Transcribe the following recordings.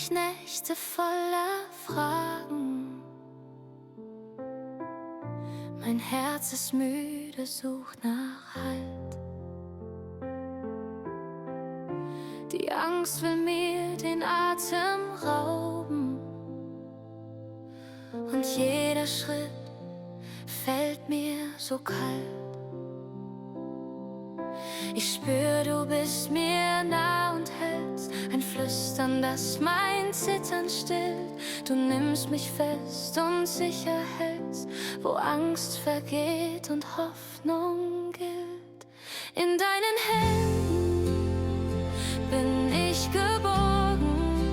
ich Nächte voller Fragen. Mein Herz ist müde, sucht nach Halt. Die Angst will mir den Atem rauben und jeder Schritt fällt mir so kalt. Ich spür, du bist mir nah und hältst ein Flüstern, das mein Zittern stillt. Du nimmst mich fest und sicher hältst, wo Angst vergeht und Hoffnung gilt. In deinen Händen bin ich geborgen.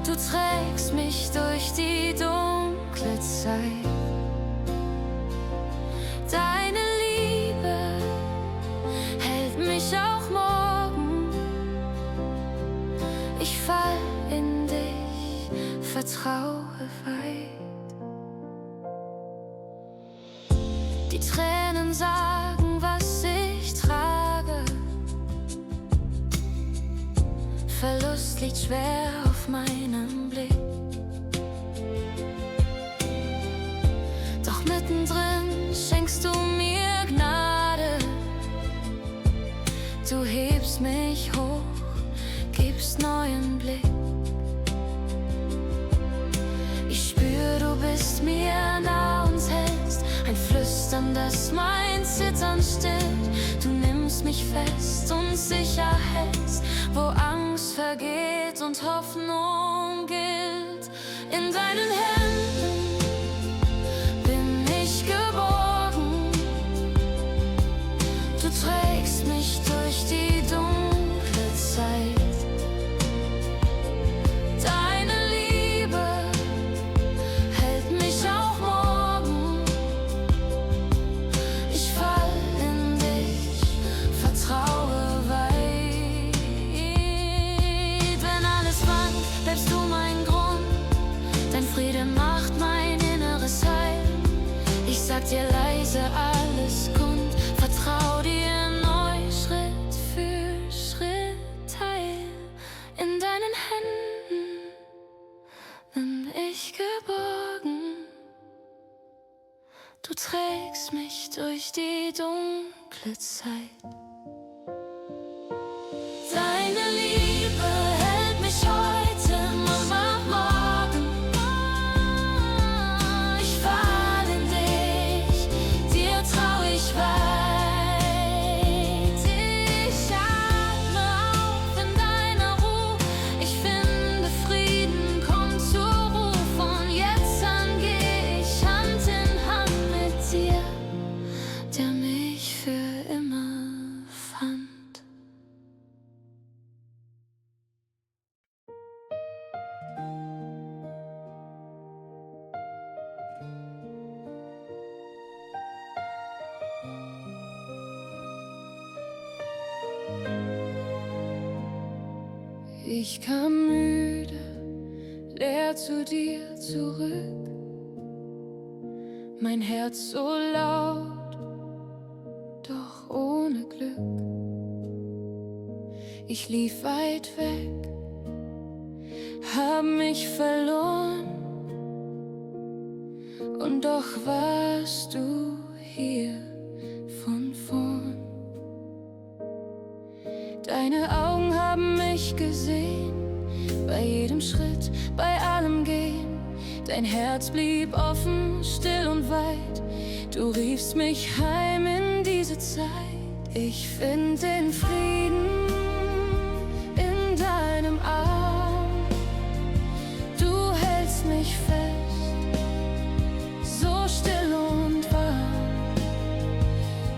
Du trägst mich durch die dunkle Zeit. Deine Liebe hält mich auch morgen. Ich fall in dich, vertraue weit. Die Tränen sagen, was ich trage. Verlust liegt schwer auf meinem Blick. Doch mittendrin schenkst du mir Gnade. Du hebst mich hoch, gibst neuen Blick. Ich spür, du bist mir nah und hältst ein Flüstern, das mein Zittern stillt. Du nimmst mich fest und sicher hältst, wo Angst vergeht und Hoffnung gilt. In deinen Händen bin ich geborgen. Du trägst mich durch die dunkle Zeit. Deine Liebe hält mich auch morgen. Ich fall in dich, vertraue weit. Wenn alles wankt, bleibst du mein Grund. Dein Friede macht mein inneres Heil. Ich sag dir leise alles kund, vertrau dir neu, Schritt für Schritt teil. In deinen Händen bin ich geborgen. Du trägst mich durch die dunkle Zeit. Deine Liebe hält mich heute und macht morgen. Ich fall in dich, dir trau ich weit. Ich atme auf in deiner Ruhe. Ich finde Frieden, komm zur Ruhe. Von jetzt an geh ich Hand in Hand mit dir, der mich für immer fand. Ich kam müde, leer zu dir zurück. Mein Herz so laut, doch ohne Glück. Ich lief weit weg, hab mich verloren. Und doch warst du hier von vorn. Deine Augen haben mich gesehen, bei jedem Schritt, bei allem Gehen. Dein Herz blieb offen, still und weit. Du riefst mich heim in diese Zeit. Ich find den Frieden in deinem Arm. Du hältst mich fest, so still und warm.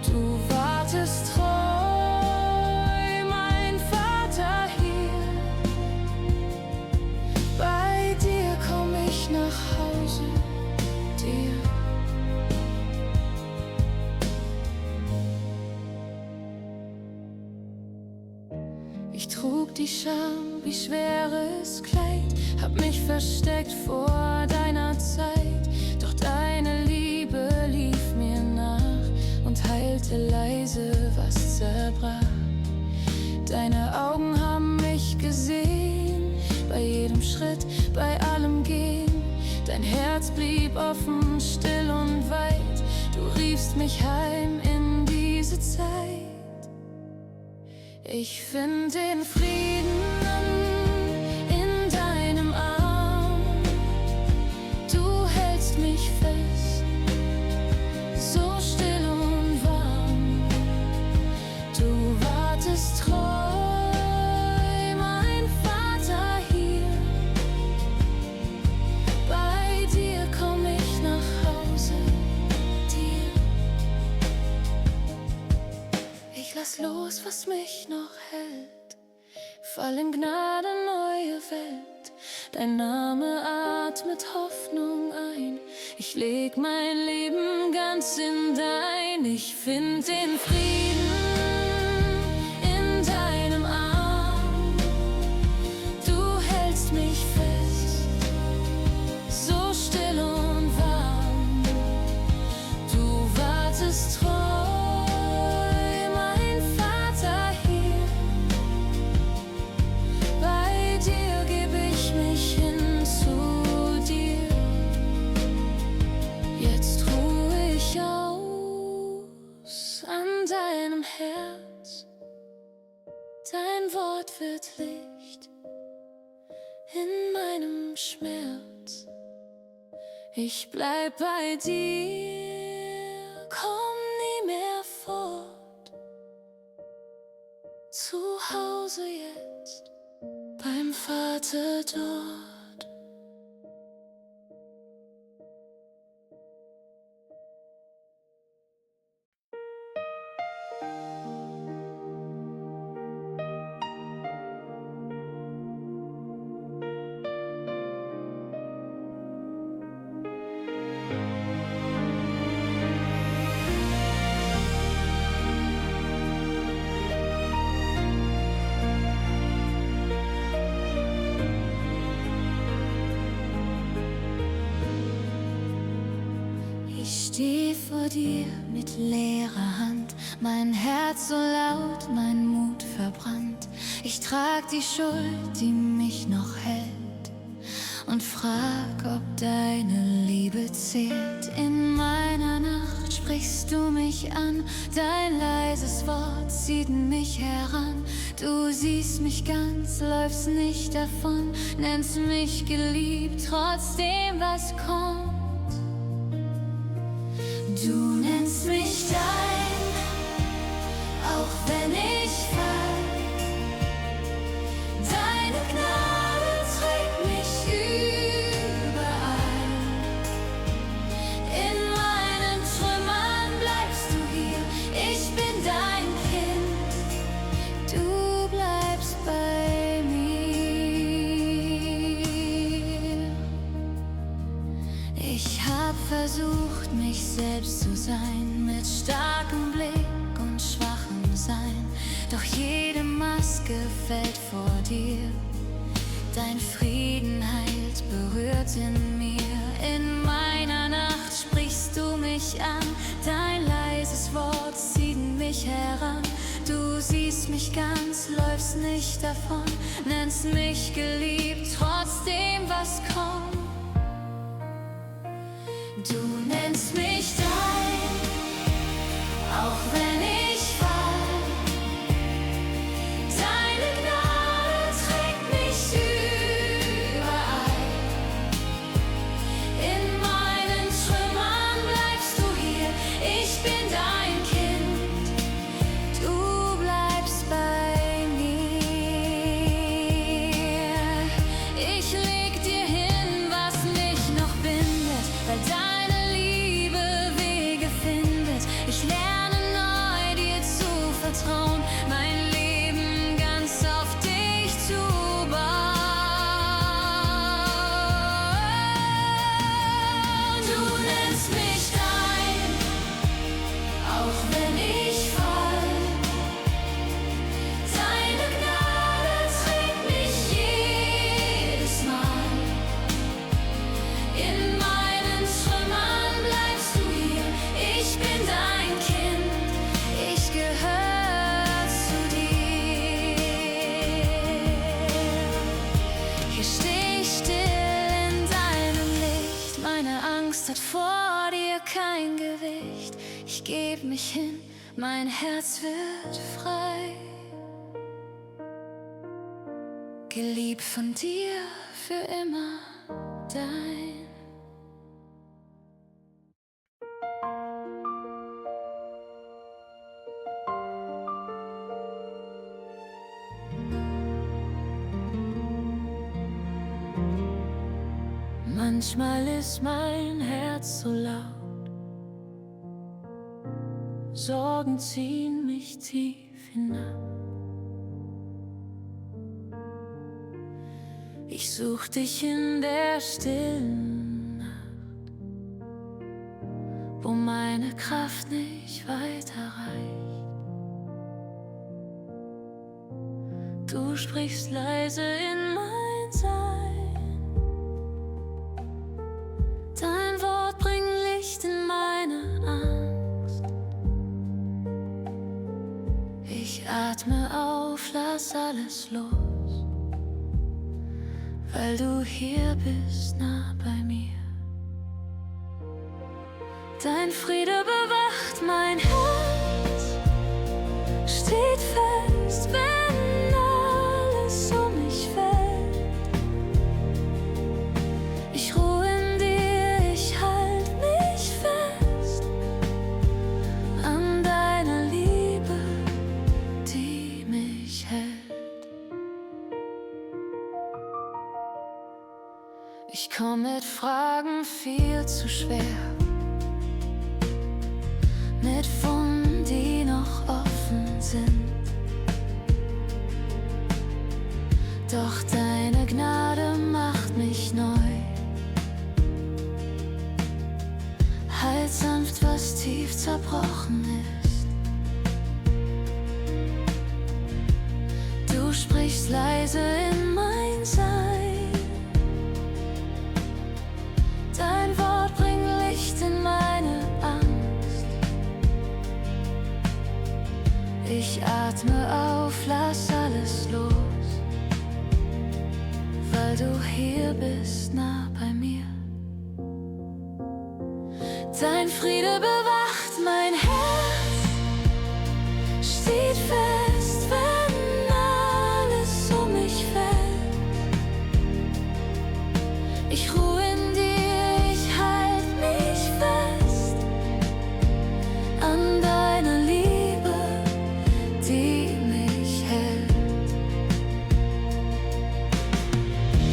Du wartest treu, mein Vater hier. Bei dir komm ich nach Hause, dir. Ich trug die Scham wie schweres Kleid, hab mich versteckt vor deiner Zeit. Doch deine Liebe lief mir nach und heilte leise, was zerbrach. Deine Augen haben mich gesehen, bei jedem Schritt, bei allem Gehen. Dein Herz blieb offen, still und weit. Du riefst mich heim in diese Zeit. Ich find den Frieden in deinem Arm. Du hältst mich fest, so still und warm. Du wartest treu, mein Vater hier. Bei dir komm ich nach Hause, dir. Ich lass los, was mich noch hält, fall in Gnade, neue Welt. Dein Name atmet Hoffnung ein. Ich leg mein Leben ganz in dein. Ich find den Frieden in deinem Arm. Du hältst mich fest, so still und warm. Du wartest treu, mein Vater hier. Bei dir geb ich mich hin zu dir. Jetzt ruh ich aus an deinem Herz. Dein Wort wird Licht in meinem Schmerz. Ich bleib bei dir, komm nie mehr fort. Zu Hause jetzt, beim Vater dort. Ich steh vor dir mit leerer Hand, mein Herz so laut, mein Mut verbrannt. Ich trag die Schuld, die mich noch hält, und frag, ob deine Liebe zählt. In meiner Nacht sprichst du mich an, dein leises Wort zieht mich heran. Du siehst mich ganz, läufst nicht davon, nennst mich geliebt, trotzdem was kommt. Du nennst mich dein, auch wenn ich fall. Deine Gnade trägt mich überall. In meinen Trümmern bleibst du hier. Ich bin dein Kind, du bleibst bei mir. Ich hab versucht, mich selbst zu sein, mit starkem Blick und schwachem Sein. Doch jede Maske fällt vor dir. Dein Frieden heilt, berührt in mir. In meiner Nacht sprichst du mich an, dein leises Wort zieht mich heran. Du siehst mich ganz, läufst nicht davon, nennst mich geliebt, trotzdem was kommt. Du nennst mich dein, auch wenn ich fall. Deine Gnade trägt mich überall. In meinen Trümmern bleibst du hier. Ich bin dein Kind, du bleibst bei mir. Angst hat vor dir kein Gewicht. Ich geb mich hin, mein Herz wird frei. Geliebt von dir, für immer dein. Manchmal ist mein Herz so laut, Sorgen ziehen mich tief hinab. Ich such dich in der stillen Nacht, wo meine Kraft nicht weiter reicht. Du sprichst leise in mein Sein, dein Wort bringt Licht in meine Angst. Ich atme auf, lass alles los, weil du hier bist, nah bei mir. Dein Friede bewacht mein Herz, steht fest, wenn alles um mich fällt. Ich ruhe in dir, ich halt mich fest an deiner Liebe, die mich hält. Ich komm mit Fragen viel zu schwer, mit Wunden, die noch offen sind. Doch deine Gnade macht mich neu. Halt sanft, was tief zerbrochen ist. Du sprichst leise in mein Sein, dein Wort bringt Licht in meine Angst. Ich atme auf, lass alles los, weil du hier bist, nah bei mir. Dein Friede bewacht mein Herz, steht fest, wenn alles um mich fällt. Ich ruhe in dir, ich halt mich fest an deiner Liebe, die mich hält.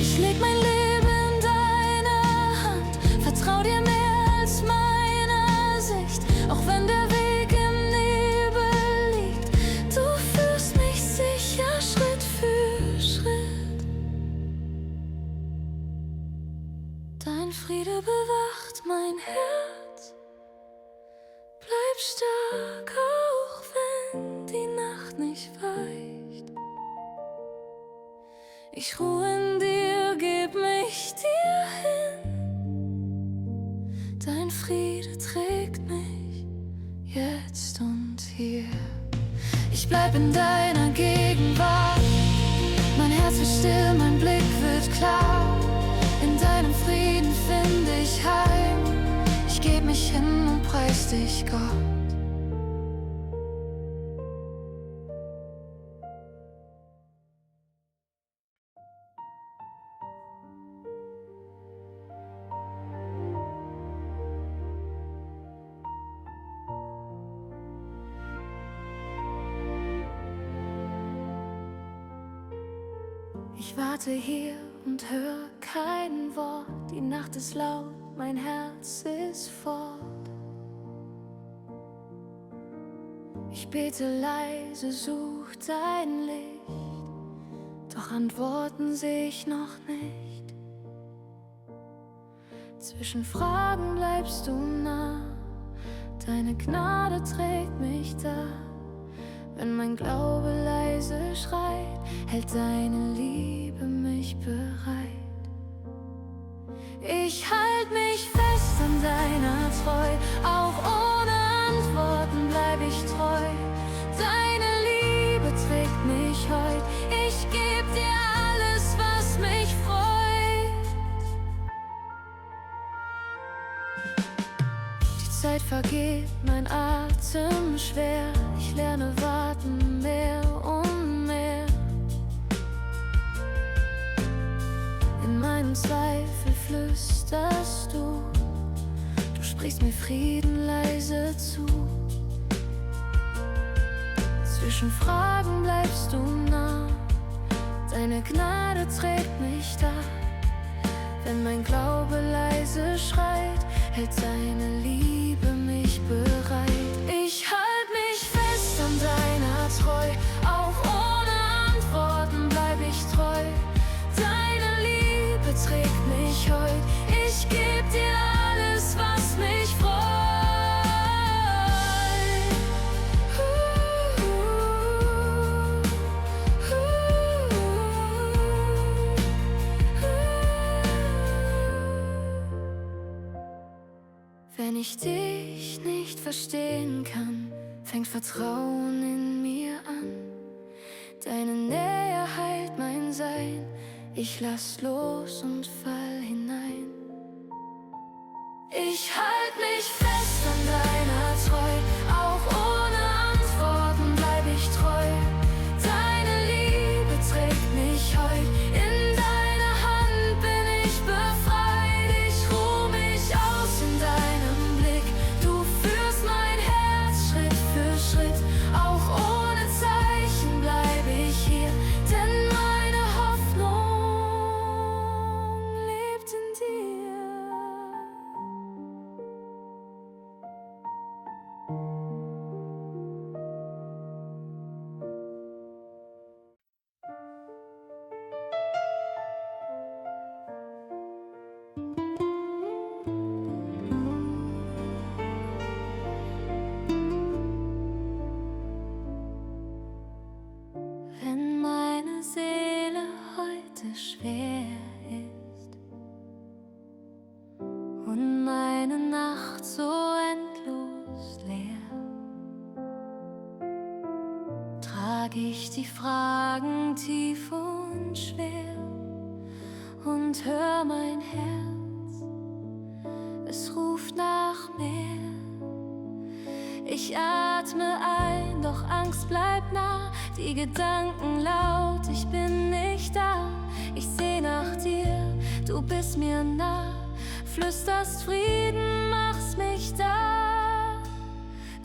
Ich leg mein Leben in deine Hand, vertrau dir mehr als meiner Sicht. Auch wenn der Weg im Nebel liegt, du führst mich sicher Schritt für Schritt. Dein Friede bewacht mein Herz, bleib stark, auch wenn die Nacht nicht weicht. Ich ruhe in dir, geb mich dir hin. Dein Friede trägt mich jetzt und hier. Ich bleib in deiner Gegenwart, mein Herz wird still, mein Blick wird klar. In deinem Frieden find ich Heim. Ich geb mich hin und preis dich, Gott. Ich warte hier und hör kein Wort. Die Nacht ist laut, mein Herz ist fort. Ich bete leise, such dein Licht, doch Antworten seh ich noch nicht. Zwischen Fragen bleibst du nah, deine Gnade trägt mich da. Wenn mein Glaube leise schreit, hält deine Liebe mich bereit. Ich halt mich fest an deiner Treu, auch ohne Antworten bleib ich treu. Deine Liebe trägt mich heut, ich geb dir alles, was mich freut. Zeit vergeht, mein Atem schwer. Ich lerne warten mehr und mehr. In meinem Zweifel flüsterst du, du sprichst mir Frieden leise zu. Zwischen Fragen bleibst du nah, deine Gnade trägt mich da. Wenn mein Glaube leise schreit, hält deine Liebe mich bereit. Ich halt mich fest an deiner Treu, auch ohne Antworten bleib ich treu. Deine Liebe trägt mich heut, ich geb dir alles, was mich freut. Wenn ich dich nicht verstehen kann, fängt Vertrauen in mir an. Deine Nähe heilt mein Sein, ich lass los und fall hinein. Ich halt mich fest an deiner Treu, auch ohne Antworten bleib ich treu. Deine Liebe trägt mich heut, in deiner Hand bin ich befreit. Ich ruh mich aus in deinem Blick, du führst mein Herz Schritt für Schritt. Auch ohne Zeichen bleib ich hier, denn meine Hoffnung lebt in dir. Wenn meine Seele heute schwer ist und meine Nacht so endlos leer, trag ich die Fragen tief und schwer und hör mein Herz, es ruft nach mehr. Ich atme ein, doch Angst bleibt nah, die Gedanken laut, ich bin nicht da. Ich seh nach dir, du bist mir nah, flüsterst Frieden, machst mich da.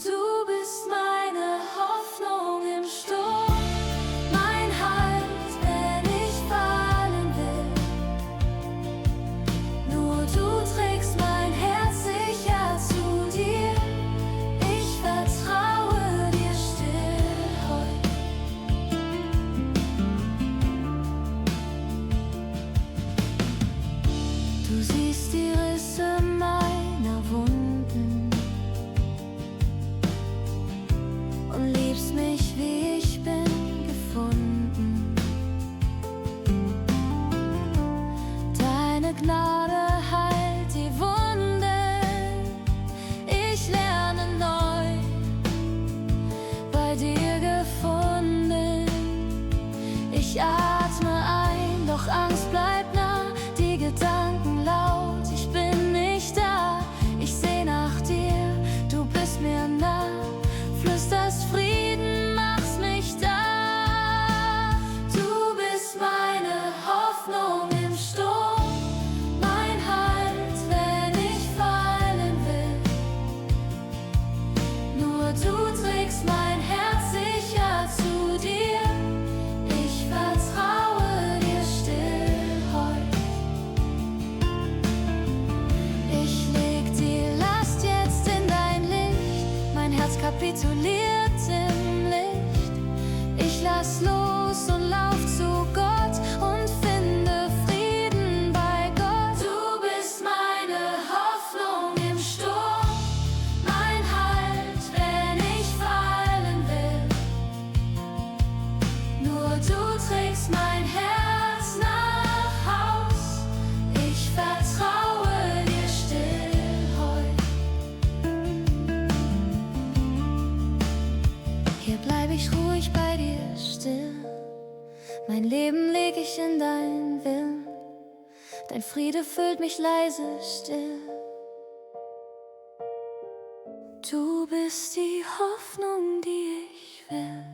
Du bist meine Hoffnung im Sturm, mein Halt, wenn ich fallen will. Nur du trägst mein Herz sicher zu dir. Ich vertraue dir still heut. Du siehst die Risse meiner Wunden und liebst mich, wie ich bin, gefunden. Deine Gnade heilt die Wunden. Ich lerne neu, bei dir gefunden. Ich atme ein, doch Angst bleibt nah, die Gedanken laut, ich bin nicht da. Ich seh nach dir, du bist mir nah, flüsterst Frieden, machst mich da. Du bist meine Hoffnung im Sturm, mein Halt, wenn ich fallen will. Nur du trägst mein Herz sicher zu dir. Ich vertraue dir still heut. Ich leg die Last jetzt in dein Licht, mein Herz kapituliert im Licht. Ich lass los und lauf zu Gott und finde Frieden bei Gott. Du bist meine Hoffnung im Sturm, mein Halt, wenn ich fallen will. Nur du trägst mein Herz nach Haus. Ich vertraue dir still heut. Hier bleib ich ruhig bei dir still. Mein Leben leg ich in dein Willen. Dein Friede füllt mich leise still. Du bist die Hoffnung, die ich will.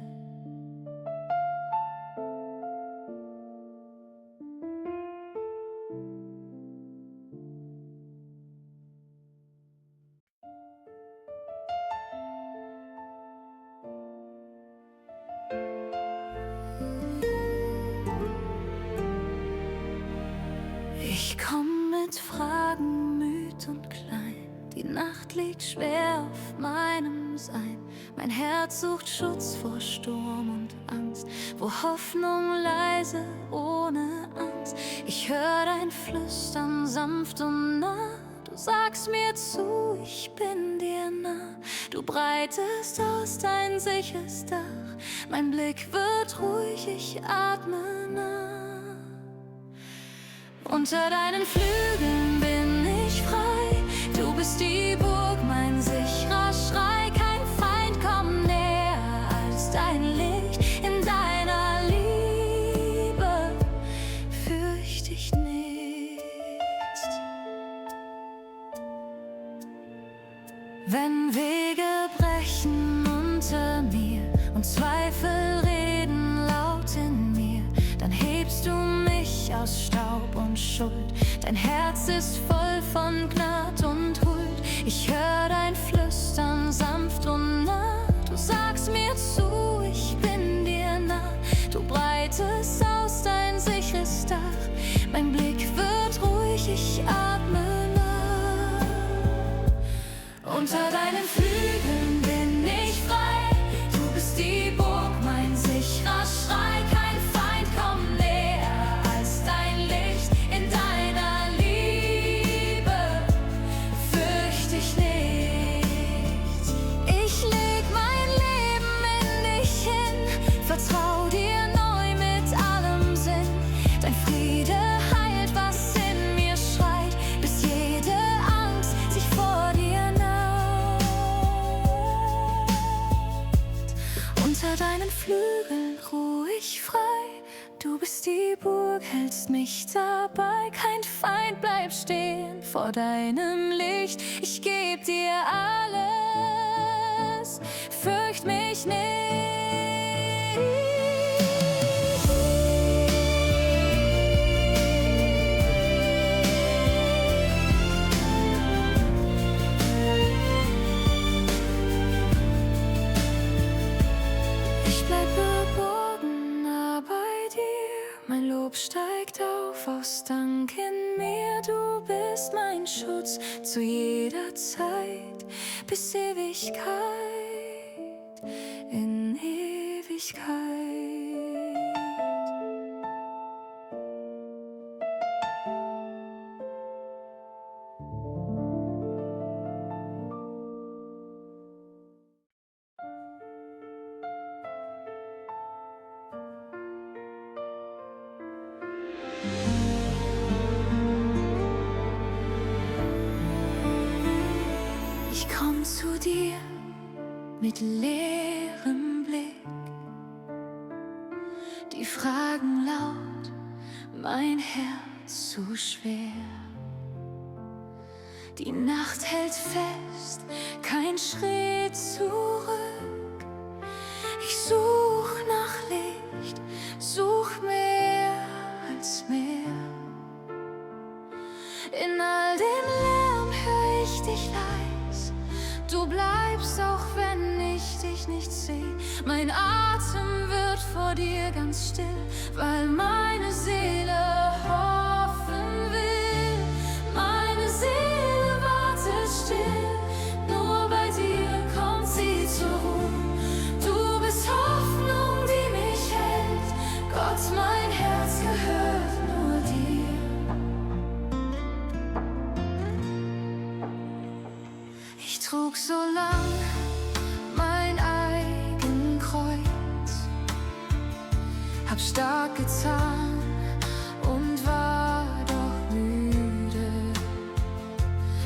Ich komm mit Fragen, müd und klein. Die Nacht liegt schwer auf meinem Sein. Mein Herz sucht Schutz vor Sturm und Angst, wo Hoffnung leise, ohne Angst. Ich hör dein Flüstern sanft und nah. Du sagst mir zu, ich bin dir nah. Du breitest aus dein sicheres Dach. Mein Blick wird ruhig, ich atme nach. Unter deinen Flügeln bin ich frei. Du bist die Burg, mein sicherer Schrei. Kein Feind kommt näher als dein Licht. In deiner Liebe fürcht ich nichts. Wenn Wege brechen unter mir und Zweifel reden laut in mir, dann hebst du mich aus Staub und Schuld. Dein Herz ist voll von Gnad und Huld. Ich hör dein Flüstern sanft und nah. Du sagst mir zu, ich bin dir nah. Du breitest aus dein sicheres Dach. Mein Blick wird ruhig, ich atme nach. Unter deinen Flügeln bin ich frei. Du bist die Burg, mein sicherer Schrei. Kein Feind kommt näher als dein Licht. In deiner Liebe fürcht ich nichts. Ich leg mein Leben in dich hin, vertrau dir neu mit allem Sinn. Dein Friede heilt, was in mir schreit, bis jede Angst sich vor dir neigt. Unter deinen Flügeln ruh ich frei. Du bist die Burg, hältst mich dabei. Kein Feind bleibt stehen vor deinem Licht. Ich geb dir alles, fürcht mich nicht. Ich bleib geborgen nah bei dir. Mein Lob steigt auf aus Dank in mir. Du bist mein Schutz zu jeder Zeit, bis Ewigkeit, in Ewigkeit. Ich komm zu dir mit leerem Blick. Die Fragen laut, mein Herz zu schwer. Die Nacht hält fest, kein Schritt zurück. Ich such nach Licht, such mehr als mehr. In all dem Lärm hör ich dich leis. Du bleibst, auch wenn ich dich nicht seh. Mein Atem wird vor dir ganz still, weil meine Seele hoffen will. Meine Seele wartet still, nur bei dir kommt sie zur Ruhe. Du bist Hoffnung, die mich hält. Gott, mein Herz gehört nur dir. Ich trug so lang mein eigen Kreuz, hab stark getan und war doch müde.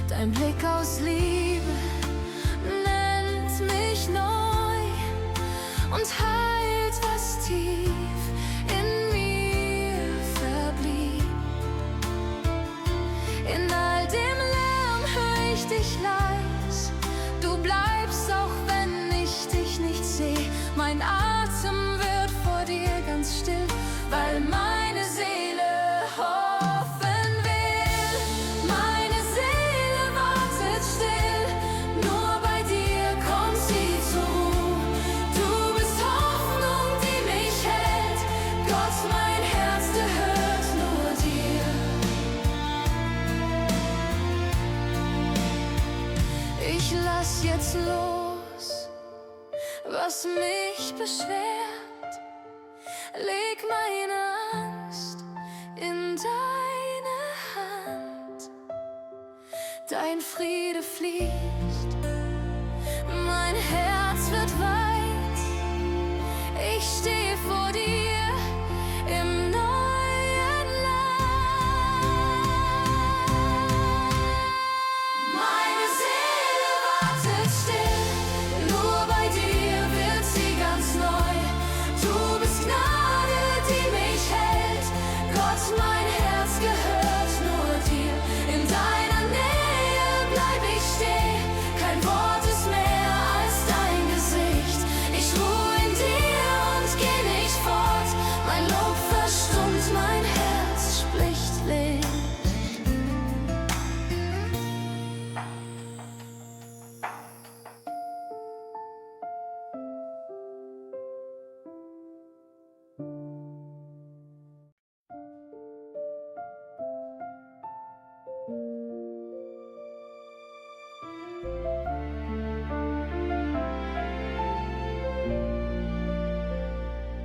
Dein Blick aus Liebe nennt mich neu und heilt, was tief in mir verblieb. In all dem Lärm hör ich dich leis. Du bleibst lass jetzt los, was mich beschwert. Leg meine Angst in deine Hand. Dein Friede fließt, mein Herz wird weit. Ich stehe vor dir im neuen Land. Meine Seele wartet still, nur bei dir wird sie ganz neu. Du bist Gnade, die mich hält. Gott, mein Herz gehört nur dir. In deiner Nähe bleib ich stehen. Kein Wort ist mehr als dein Gesicht. Ich ruhe in dir und geh nicht fort. Mein Lob verstummt, mein Herz spricht Licht.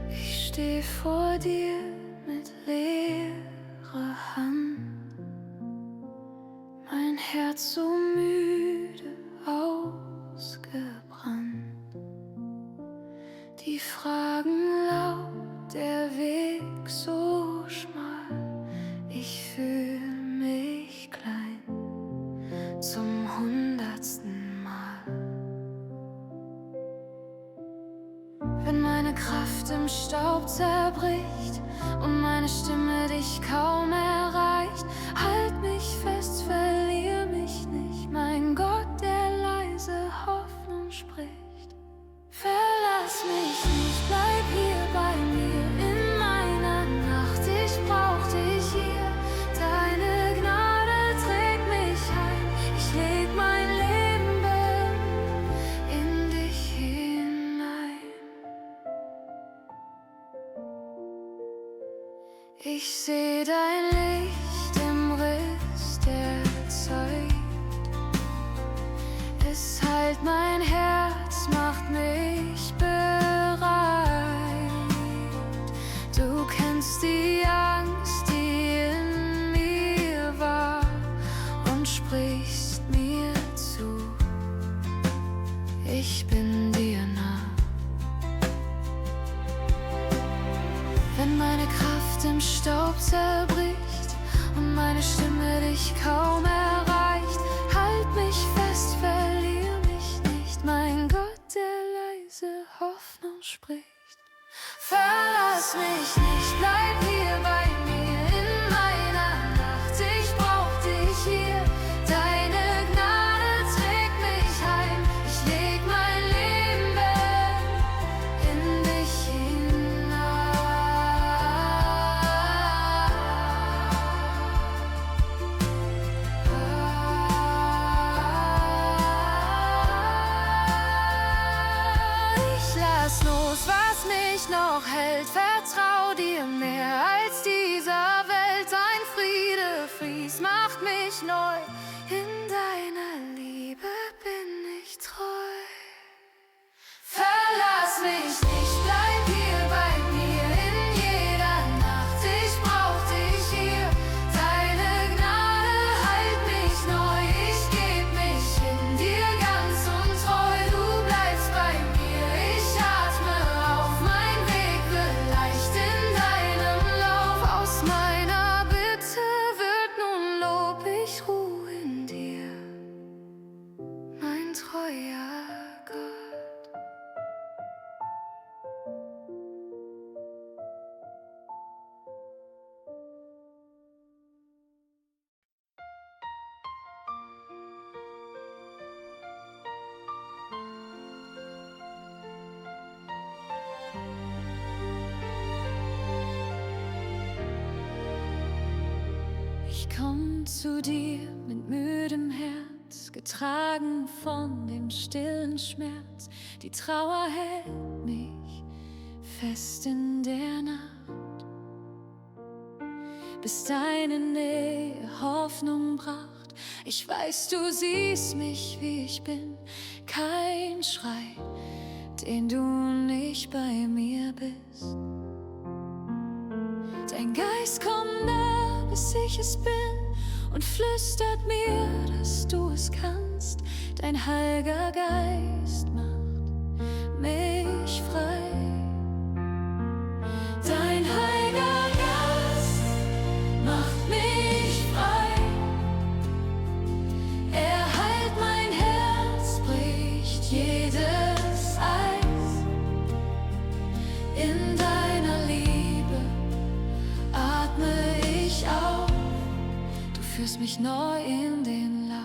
Ich steh vor dir mit leerer Hand, mein Herz so müde, ausgebrannt. Die Fragen laut, der Weg so schmal. Ich fühl mich klein zum 100. Mal. Wenn meine Kraft im Staub zerbricht und meine Stimme dich kaum erreicht, halt mich fest, verlier mich nicht, mein Gott, der leise Hoffnung spricht. Verlass mich nicht, bleib hier bei mir in meiner Nacht, ich brauch dich hier. Deine Gnade trägt mich heim, ich leg mein Leben in dich hinein. Ich seh dein Licht im Riss der Zeit. Es heilt mein Herz, macht mich bereit. Du kennst die Angst, die in mir war, und sprichst mir zu. Ich bin dir nah. Wenn meine Kraft im Staub zerbricht und meine Stimme dich kaum erreicht, halt mich fest, verlier mich nicht, mein Gott, der leise Hoffnung spricht. Verlass mich nicht, bleib hier bei mir in meiner Nacht, ich brauch dich hier. Deine Gnade trägt mich heim, ich leg mein Leben in dich hinein. Ich lass los, was mich noch hält, vertrau dir mehr als dieser Welt. Dein Friede fließt, macht mich neu, in deiner Liebe bin ich treu. Verlass mich nicht, bleib hier bei mir in jeder Nacht, ich brauch dich hier. Deine Gnade heilt mich neu, ich geb mich in dir ganz und treu. Du bleibst bei mir, ich atme auf, mein Weg wird leicht in deinem Lauf. Aus meiner Bitte wird nun Lob, ich ruh in dir, mein treuer Gott. Ich komm zu dir mit müdem Herz, getragen von dem stillen Schmerz. Die Trauer hält mich fest in der Nacht, bis deine Nähe Hoffnung bracht. Ich weiß, du siehst mich, wie ich bin, kein Schrei, den du nicht bei mir bist. Dein Geist kommt nah, bis ich es bin, und flüstert mir, dass du es kannst. Dein Heiliger Geist macht mich frei. Dein Heiliger Geist macht mich frei. Er heilt mein Herz, bricht jedes Eis. In deiner Liebe atme ich auf. Du führst mich neu in den Lauf.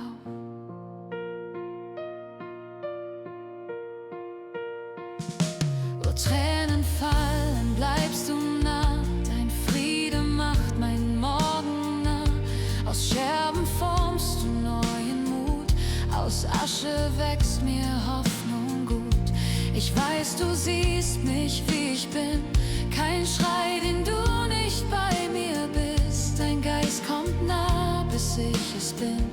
Wo Tränen fallen, bleibst du nah. Dein Friede macht mein Morgen nah. Aus Scherben formst du neuen Mut. Aus Asche wächst mir Hoffnung gut. Ich weiß, du siehst mich, wie ich bin. Kein Schrei, den du nicht bei mir bist. Dein Geist kommt nah, bis ich es bin,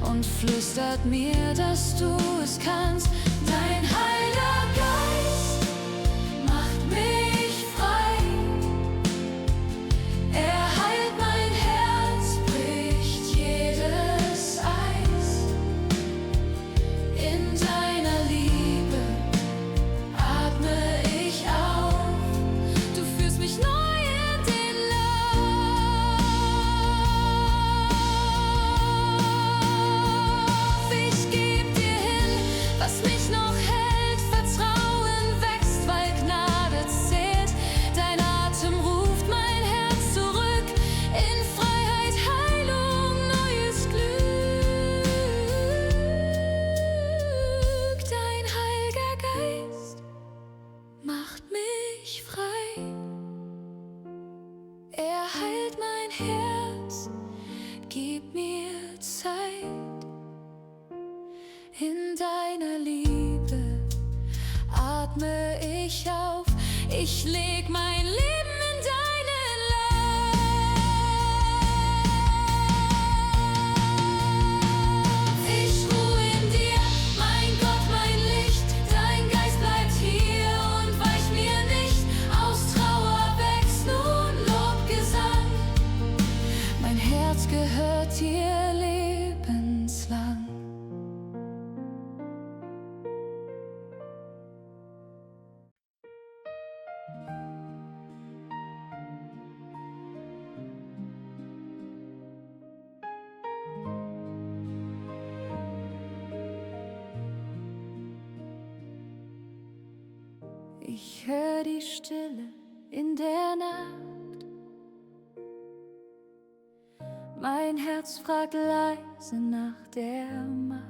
und flüstert mir, dass du es kannst. Dein Heiliger Geist macht mich frei. Er heilt mein Herz, bricht jedes Eis. In deiner Liebe atme ich auf. Du führst mich neu in den Lauf. Ich geb dir hin, was mich noch hält. Vertrauen wächst, weil Gnade zählt. Dein Atem ruft mein Herz zurück. In Freiheit, Heilung, neues Glück. Dein Heiliger Geist macht mich frei. Er heilt mein Herz, gib mir Zeit. In deiner Liebe atme ich auf. Ich leg mein Leben in deine Lauf. Ich ruhe in dir, mein Gott, mein Licht. Dein Geist bleibt hier und weicht mir nicht. Aus Trauer wächst nun Lobgesang. Mein Herz gehört dir lebenslang. Ich hör die Stille in der Nacht. Mein Herz fragt leise nach der Macht.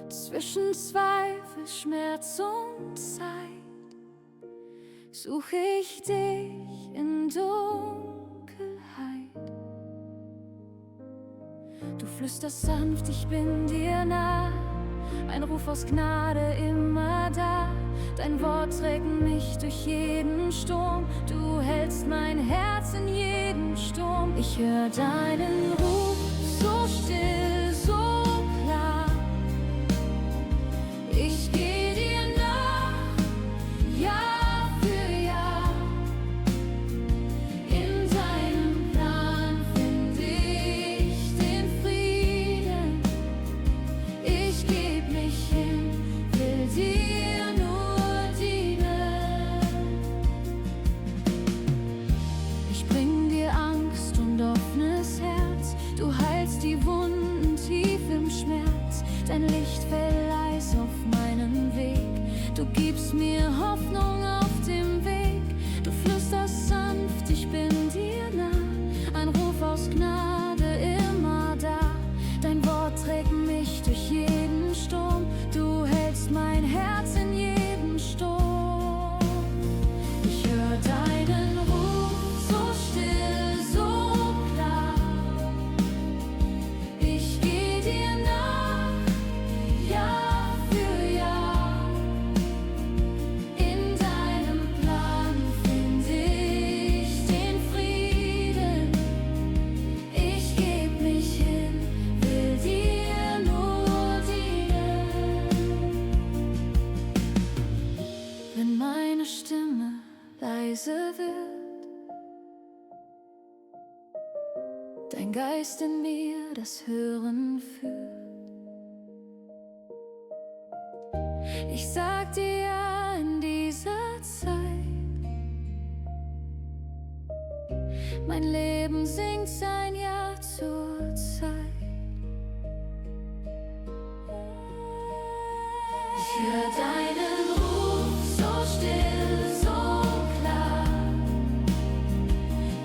Zwischen Zweifel, Schmerz und Zeit suche ich dich in Dunkelheit. Du flüsterst sanft, ich bin dir nah. Ein Ruf aus Gnade immer da. Dein Wort trägt mich durch jeden Sturm. Du hältst mein Herz in jedem Sturm. Ich höre deinen Ruf so still, so klar. Ich geh dir nach, Jahr für Jahr. In deinem Plan find ich den Frieden. Ich geb mich hin, will dir nur dienen. Ich bring dir Angst und offenes Herz. Du heilst die Wunden dein Geist in mir das Hören führt. Ich sag dir ja in dieser Zeit, mein Leben singt sein Ja zur Zeit. Ich hör deinen Ruf so still, so klar.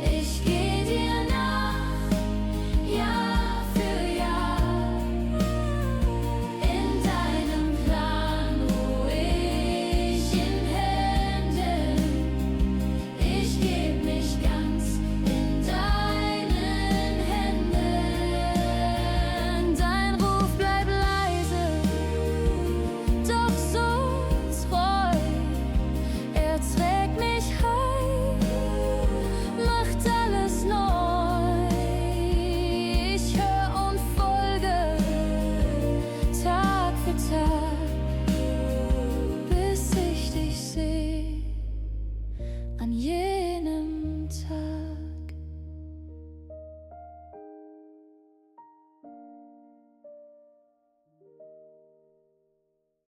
Ich geh dir nach, Jahr für Jahr. In deinem Plan ruh ich in Händen. Ich geb mich ganz in deinen Händen. Dein Ruf bleibt leise, doch so treu. Er trägt mich heim, macht alles neu. Ich hör und folge Tag für Tag, bis ich dich seh an jedem